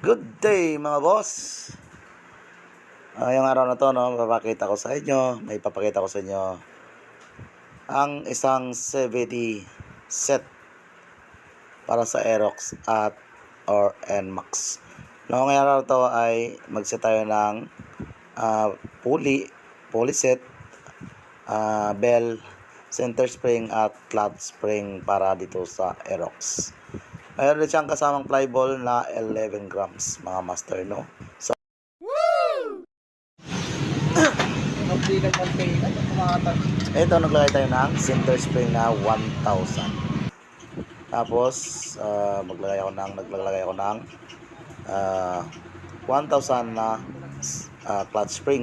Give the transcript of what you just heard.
Good day mga boss. Ngayong araw na to, papakita ko sa inyo, ang isang CVT set para sa Aerox at or NMAX. Ngayong araw na to ay magset tayo ng pulley set, bell, center spring at clutch spring para dito sa Aerox. Mayroon din siyang kasamang fly ball na 11 grams mga master, no? So, ito, naglagay tayo ng center spring na 1,000. Tapos, naglalagay ako ng 1,000 na clutch spring.